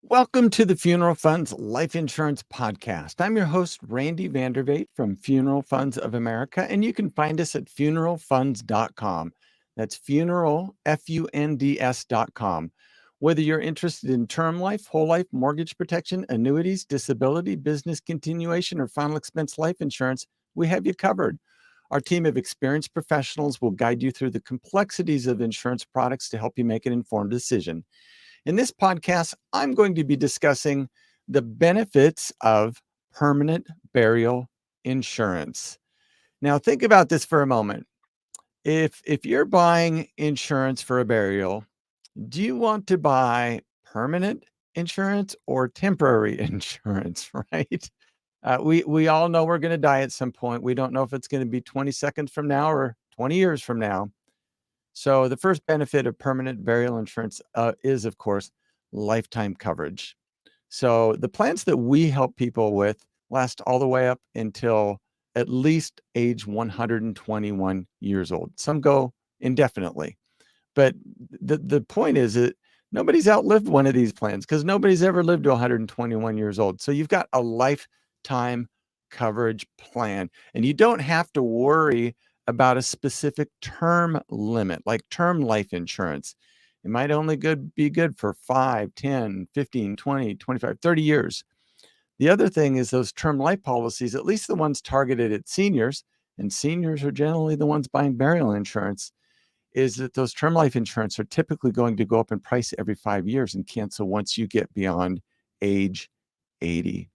Welcome to the Funeral Funds Life Insurance Podcast. I'm your host, Randy Vandervate from Funeral Funds of America, and you can find us at funeralfunds.com. That's funeral, FUNDS.com. Whether you're interested in term life, whole life, mortgage protection, annuities, disability, business continuation, or final expense life insurance, we have you covered. Our team of experienced professionals will guide you through the complexities of insurance products to help you make an informed decision. In this podcast, I'm going to be discussing the benefits of permanent burial insurance. Now, think about this for a moment. If you're buying insurance for a burial, do you want to buy permanent insurance or temporary insurance, right? We all know we're going to die at some point. We don't know if it's going to be 20 seconds from now or 20 years from now. So the first benefit of permanent burial insurance is, of course, lifetime coverage. So the plans that we help people with last all the way up until at least age 121 years old. Some go indefinitely. But the point is that nobody's outlived one of these plans because nobody's ever lived to 121 years old. So you've got a lifetime coverage plan, and you don't have to worry about a specific term limit like term life insurance. It might only be good for 5, 10, 15, 20, 25, 30 years. The other thing is those term life policies, at least the ones targeted at seniors, and seniors are generally the ones buying burial insurance, is that those term life insurance are typically going to go up in price every 5 years and cancel once you get beyond age 80.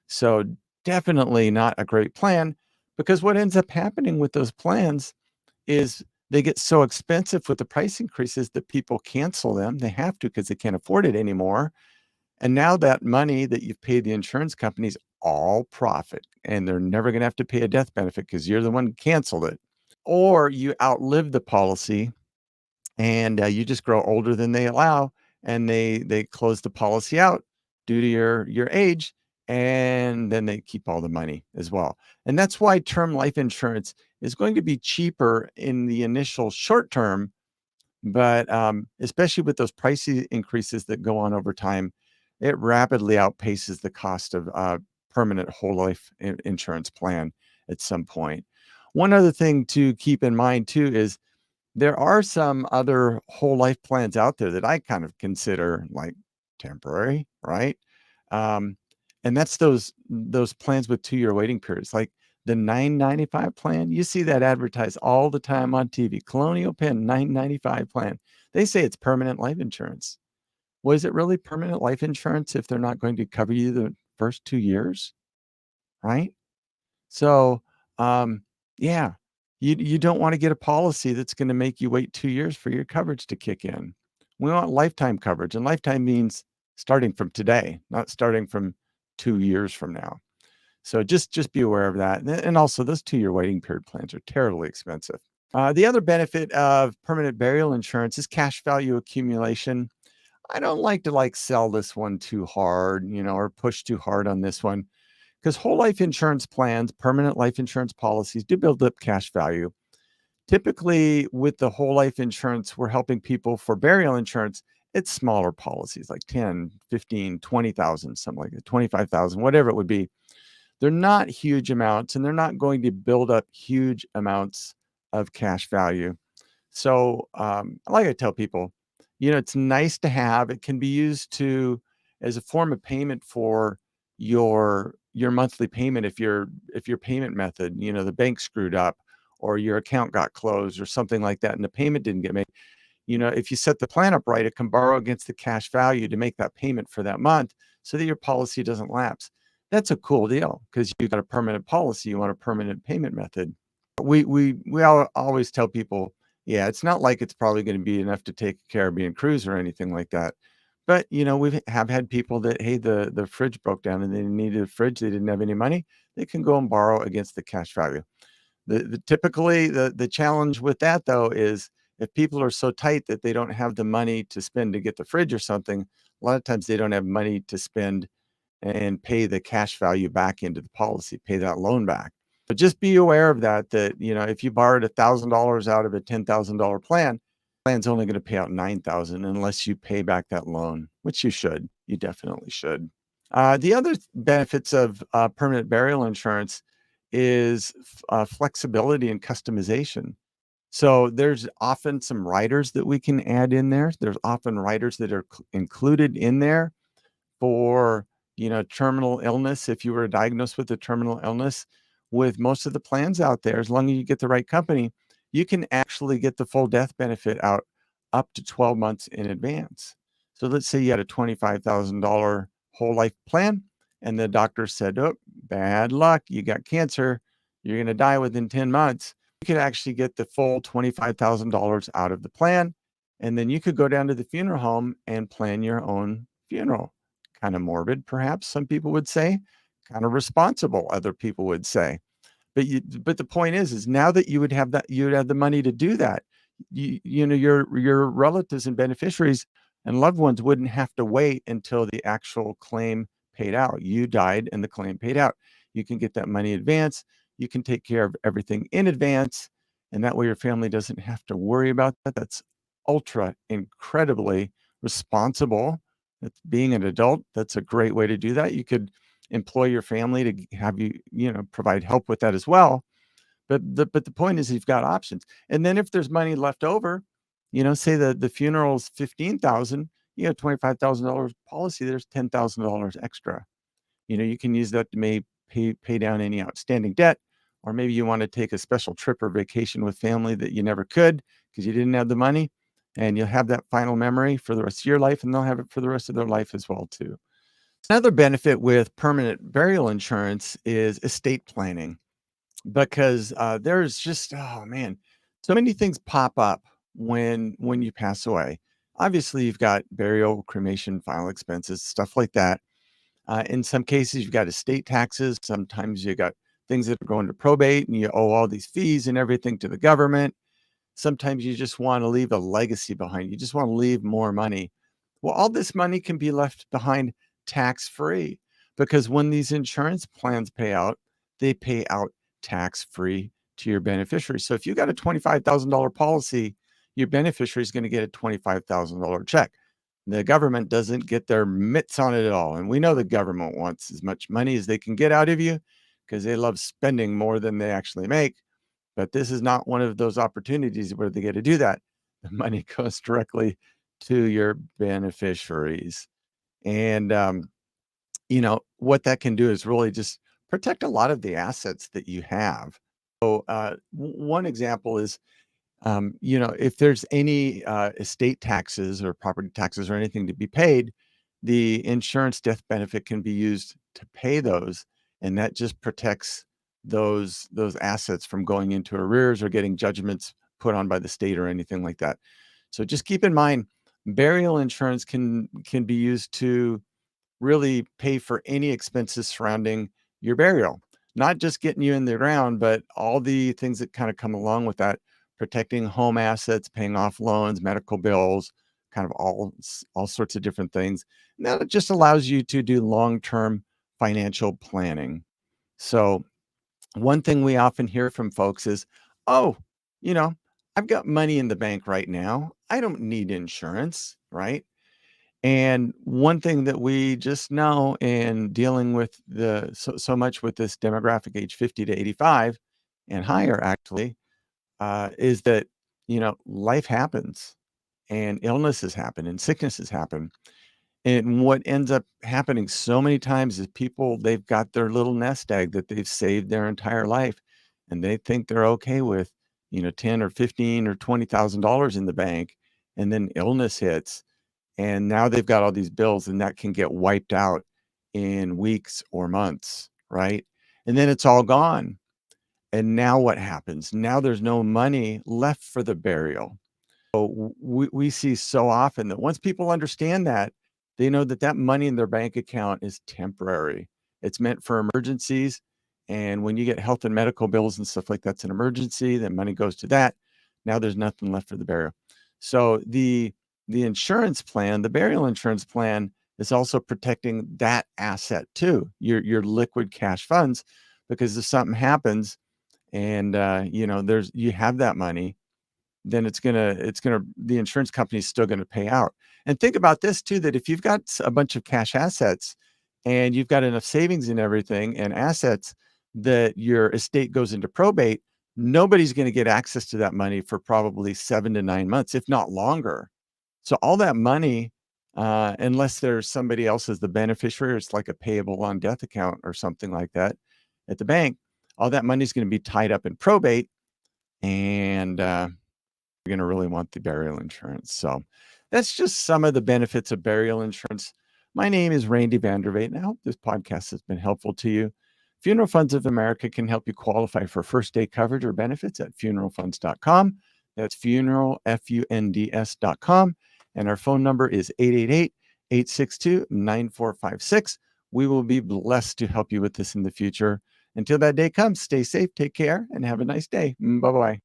So definitely not a great plan, because what ends up happening with those plans is they get so expensive with the price increases that people cancel them. They have to because they can't afford it anymore. And now that money that you've paid the insurance companies all profit, and they're never going to have to pay a death benefit because you're the one who canceled it. Or you outlive the policy and you just grow older than they allow, and they close the policy out due to your age, and then they keep all the money as well. And that's why term life insurance is going to be cheaper in the initial short term, but especially with those price increases that go on over time, it rapidly outpaces the cost of permanent whole life insurance plan at some point. One other thing to keep in mind too is there are some other whole life plans out there that I kind of consider like temporary, right? Um, and that's those plans with 2-year waiting periods, like the 995 plan. You see that advertised all the time on TV. Colonial Penn 995 plan. They say it's permanent life insurance. Was it really permanent life insurance if they're not going to cover you the first 2 years, right? So, yeah, you don't want to get a policy that's going to make you wait 2 years for your coverage to kick in. We want lifetime coverage, and lifetime means starting from today, not starting from 2 years from now. So just be aware of that. And also, those 2-year waiting period plans are terribly expensive. The other benefit of permanent burial insurance is cash value accumulation. I don't like to sell this one too hard, or push too hard on this one, because whole life insurance plans, permanent life insurance policies do build up cash value. Typically, with the whole life insurance, we're helping people. For burial insurance, it's smaller policies like 10, 15, 20,000, something like that, 25,000, whatever it would be. They're not huge amounts, and they're not going to build up huge amounts of cash value. So, like I tell people, it's nice to have. It can be used as a form of payment for your monthly payment if your payment method, the bank screwed up, or your account got closed or something like that, and the payment didn't get made. If you set the plan up right, it can borrow against the cash value to make that payment for that month so that your policy doesn't lapse. That's a cool deal because you got a permanent policy. You want a permanent payment method. We always tell people, yeah, it's not like it's probably going to be enough to take a Caribbean cruise or anything like that. But we have had people that, hey, the fridge broke down and they needed a fridge. They didn't have any money. They can go and borrow against the cash value. Typically the challenge with that though is if people are so tight that they don't have the money to spend to get the fridge or something, a lot of times they don't have money to spend and pay the cash value back into the policy, pay that loan back. But just be aware of that, if you borrowed $1,000 out of a $10,000 plan's only going to pay out $9,000 unless you pay back that loan, which you should. you definitely should. The other benefits of permanent burial insurance is flexibility and customization. So there's often some riders that we can add in there. There's often riders that are included in there for, terminal illness. If you were diagnosed with a terminal illness, with most of the plans out there, as long as you get the right company, you can actually get the full death benefit out up to 12 months in advance. So let's say you had a $25,000 whole life plan, and the doctor said, "Oh, bad luck, you got cancer, you're going to die within 10 months." You could actually get the full $25,000 out of the plan, and then you could go down to the funeral home and plan your own funeral. Kind of morbid, perhaps some people would say, kind of responsible, other people would say. But the point is now that you would have the money to do that. Your relatives and beneficiaries and loved ones wouldn't have to wait until the actual claim paid out. You died and the claim paid out. You can get that money in advance. You can take care of everything in advance, and that way your family doesn't have to worry about that. That's ultra incredibly responsible. That's being an adult. That's a great way to do that. You could employ your family to have provide help with that as well. But the point is you've got options. And then if there's money left over, say the funeral's 15,000, you have $25,000 policy, there's $10,000 extra. You can use that to pay down any outstanding debt, or maybe you want to take a special trip or vacation with family that you never could because you didn't have the money, and you'll have that final memory for the rest of your life, and they'll have it for the rest of their life as well too. Another benefit with permanent burial insurance is estate planning because there's just, oh man, so many things pop up when you pass away. Obviously, you've got burial, cremation, final expenses, stuff like that. In some cases, you've got estate taxes. Sometimes you got things that are going to probate, and you owe all these fees and everything to the government. Sometimes you just want to leave a legacy behind. You just want to leave more money. Well, all this money can be left behind tax free because when these insurance plans pay out, they pay out tax free to your beneficiary. So if you got a $25,000 policy, your beneficiary is going to get a $25,000 check. The government doesn't get their mitts on it at all. And we know the government wants as much money as they can get out of you because they love spending more than they actually make. But this is not one of those opportunities where they get to do that. The money goes directly to your beneficiaries. And, what that can do is really just protect a lot of the assets that you have. So, one example is, if there's any estate taxes or property taxes or anything to be paid, the insurance death benefit can be used to pay those, and that just protects those assets from going into arrears or getting judgments put on by the state or anything like that. So just keep in mind, burial insurance can be used to really pay for any expenses surrounding your burial, not just getting you in the ground, but all the things that kind of come along with that, protecting home assets, paying off loans, medical bills, kind of all sorts of different things. And that just allows you to do long-term financial planning. So one thing we often hear from folks is, "Oh, you know, I've got money in the bank right now. I don't need insurance," right? And one thing that we just know in dealing with so much with this demographic age 50 to 85 and higher actually, is that, life happens and illnesses happen and sicknesses happen. And what ends up happening so many times is they've got their little nest egg that they've saved their entire life, and they think they're okay with, 10 or 15 or $20,000 in the bank, and then illness hits, and now they've got all these bills, and that can get wiped out in weeks or months, right? And then it's all gone. And now what happens? Now there's no money left for the burial. We see so often that once people understand that, they know that that money in their bank account is temporary. It's meant for emergencies. And when you get health and medical bills and stuff like that's an emergency, then money goes to that. Now there's nothing left for the burial. So the insurance plan, the burial insurance plan is also protecting that asset too, your liquid cash funds, because if something happens and you have that money, then the insurance company is still gonna pay out. And think about this too, that if you've got a bunch of cash assets and you've got enough savings and everything and assets that your estate goes into probate, nobody's gonna get access to that money for probably 7 to 9 months, if not longer. So all that money, unless there's somebody else as the beneficiary, or it's like a payable on death account or something like that at the bank, all that money is gonna be tied up in probate, and, you're gonna really want the burial insurance. So that's just some of the benefits of burial insurance. My name is Randy Vandervate, and I hope this podcast has been helpful to you. Funeral Funds of America can help you qualify for first day coverage or benefits at funeralfunds.com. That's funeral, FUNDS.com. And our phone number is 888-862-9456. We will be blessed to help you with this in the future. Until that day comes, stay safe, take care, and have a nice day. Bye bye.